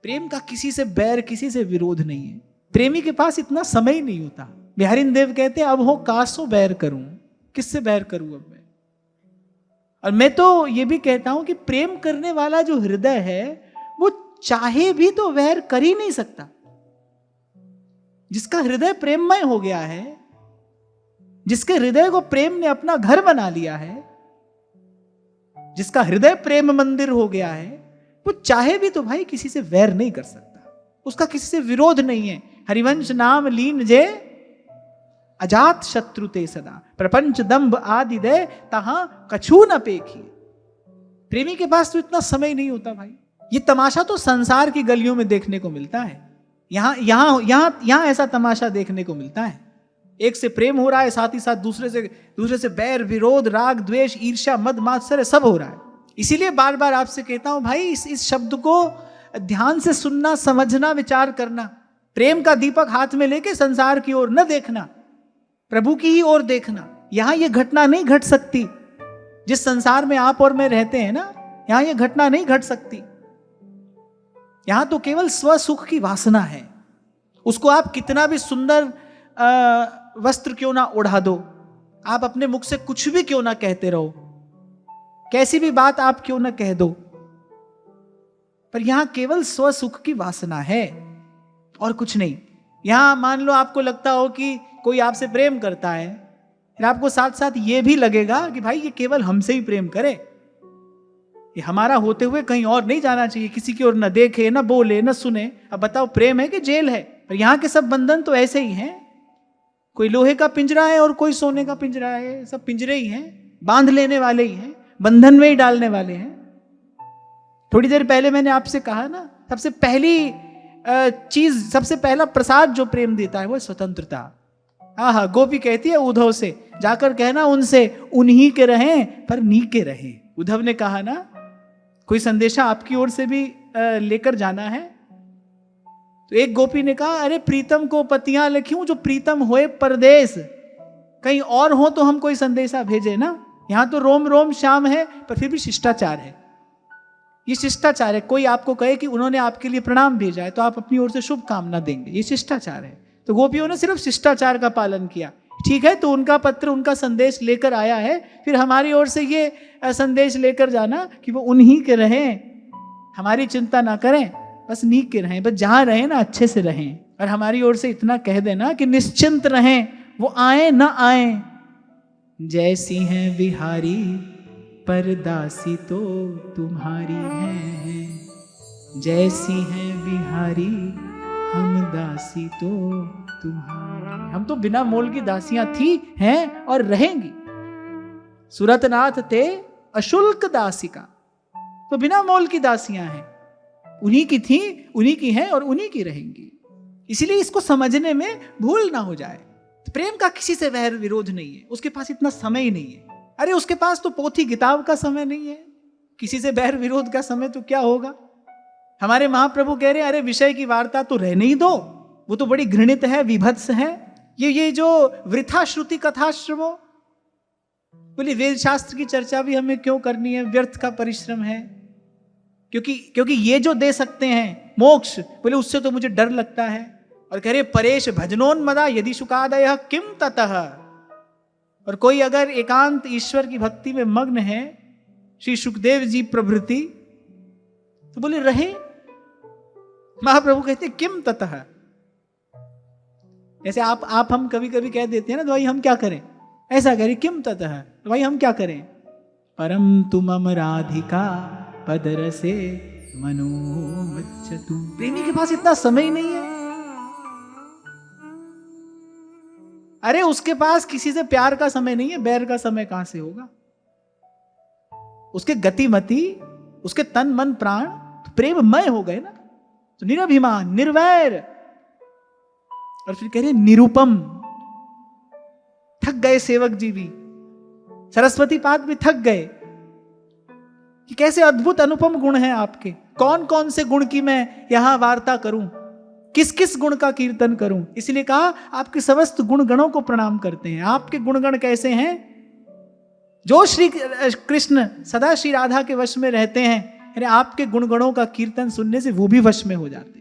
प्रेम का किसी से बैर, किसी से विरोध नहीं है। प्रेमी के पास इतना समय ही नहीं होता। बिहारी देव कहते हैं अब हो कासो बैर करूं, किससे बैर करूं अब मैं। और मैं तो ये भी कहता हूं कि प्रेम करने वाला जो हृदय है वो चाहे भी तो वैर कर ही नहीं सकता। जिसका हृदय प्रेममय हो गया है, जिसके हृदय को प्रेम ने अपना घर बना लिया है, जिसका हृदय प्रेम मंदिर हो गया है, वो चाहे भी तो भाई किसी से वैर नहीं कर सकता। उसका किसी से विरोध नहीं है। हरिवंश नाम लीन जे अजात शत्रु ते सदा, प्रपंच दंभ आदि दे तहां कछु न पेखी। प्रेमी के पास तो इतना समय नहीं होता भाई। ये तमाशा तो संसार की गलियों में देखने को मिलता है। यहां ऐसा तमाशा देखने को मिलता है। एक से प्रेम हो रहा है, साथ ही साथ दूसरे से बैर, विरोध, राग, द्वेष, ईर्ष्या, मद मात्सर्य सब हो रहा है। इसीलिए बार बार आपसे कहता हूं भाई, इस शब्द को ध्यान से सुनना, समझना, विचार करना। प्रेम का दीपक हाथ में लेके संसार की ओर न देखना, प्रभु की ही ओर देखना। यहां यह घटना नहीं घट सकती। जिस संसार में आप और मैं रहते हैं ना, यहां यह घटना नहीं घट सकती। यहां तो केवल स्वसुख की वासना है। उसको आप कितना भी सुंदर वस्त्र क्यों ना ओढ़ा दो, आप अपने मुख से कुछ भी क्यों ना कहते रहो, कैसी भी बात आप क्यों ना कह दो, पर यहां केवल स्वसुख की वासना है और कुछ नहीं। यहां मान लो आपको लगता हो कि कोई आपसे प्रेम करता है, फिर आपको साथ साथ ये भी लगेगा कि भाई ये केवल हमसे ही प्रेम करे, ये हमारा होते हुए कहीं और नहीं जाना चाहिए, किसी की ओर न देखे, न बोले, न सुने। अब बताओ प्रेम है कि जेल है? पर यहां के सब बंधन तो ऐसे ही हैं। कोई लोहे का पिंजरा है और कोई सोने का पिंजरा है, सब पिंजरे ही हैं, बांध लेने वाले ही हैं, बंधन में ही डालने वाले हैं। थोड़ी देर पहले मैंने आपसे कहा ना, सबसे पहली चीज, सबसे पहला प्रसाद जो प्रेम देता है वो स्वतंत्रता। हाँ, गोपी कहती है उद्धव से, जाकर कहना उनसे उन्हीं के रहें पर नी के रहे। उद्धव ने कहा ना, कोई संदेशा आपकी ओर से भी लेकर जाना है? तो एक गोपी ने कहा, अरे प्रीतम को पतियां लिखूं जो प्रीतम होए परदेश, कहीं और हो तो हम कोई संदेशा भेजे ना। यहां तो रोम रोम श्याम है, पर फिर भी शिष्टाचार है। ये शिष्टाचार है। कोई आपको कहे कि उन्होंने आपके लिए प्रणाम भेजा है तो आप अपनी ओर से शुभ कामना देंगे, ये शिष्टाचार है। तो गोपियों ने सिर्फ शिष्टाचार का पालन किया। ठीक है, तो उनका पत्र, उनका संदेश लेकर आया है, फिर हमारी ओर से ये संदेश लेकर जाना कि वो उन्हीं के रहें, हमारी चिंता ना करें, बस नीक के रहें, बस जहां रहें ना अच्छे से रहें। और हमारी ओर से इतना कह देना कि निश्चिंत रहें, वो आए ना आए। जैसी हैं बिहारी पर दासी तो तुम्हारी हैं, जैसी हैं बिहारी हम दासी तो तुम्हारी। हम तो बिना मोल की दासियां थी, हैं और रहेंगी। सुरतनाथ थे अशुल्क दासिका, तो बिना मोल की दासियां हैं, उन्हीं की थी, उन्हीं की हैं और उन्हीं की रहेंगी। इसीलिए इसको समझने में भूल ना हो जाए। तो प्रेम का किसी से वैर विरोध नहीं है, उसके पास इतना समय ही नहीं है। अरे उसके पास तो पोथी किताब का समय नहीं है, किसी से वैर विरोध का समय तो क्या होगा। हमारे महाप्रभु कह रहे हैं, अरे विषय की वार्ता तो रहने ही दो, वो तो बड़ी घृणित है, विभत्स है। ये जो वृथा श्रुति कथाश्रमो, बोले वेद शास्त्र की चर्चा भी हमें क्यों करनी है, व्यर्थ का परिश्रम है। क्योंकि ये जो दे सकते हैं मोक्ष, बोले उससे तो मुझे डर लगता है। और कह रहे परेश भजनोन्मदा यदि शुकादय किम ततः। और कोई अगर एकांत ईश्वर की भक्ति में मग्न है, श्री सुखदेव जी प्रभृति, तो बोले रहे। महाप्रभु कहते किम ततः। जैसे आप हम कभी कभी कह देते हैं ना, तो भाई हम क्या करें, ऐसा कह रहे किम ततः, तो भाई हम क्या करें। परम तुमम राधिका पदरसे मनोमच्चतु। प्रेमी के पास इतना समय ही नहीं है। अरे उसके पास किसी से प्यार का समय नहीं है, बैर का समय कहां से होगा। उसके गतिमति, उसके तन मन प्राण तो प्रेममय हो गए ना। तो निरभिमान, निर्वैर, और फिर कह रहे निरुपम। थक गए सेवक जी भी, सरस्वती पाद भी थक गए कि कैसे अद्भुत अनुपम गुण हैं आपके। कौन कौन से गुण की मैं यहां वार्ता करूं, किस किस गुण का कीर्तन करूं। इसलिए कहा आपके समस्त गुण गणों को प्रणाम करते हैं। आपके गुणगण कैसे हैं? जो श्री कृष्ण सदा श्री राधा के वश में रहते हैं, यानी आपके गुणगणों का कीर्तन सुनने से वो भी वश में हो जाते हैं।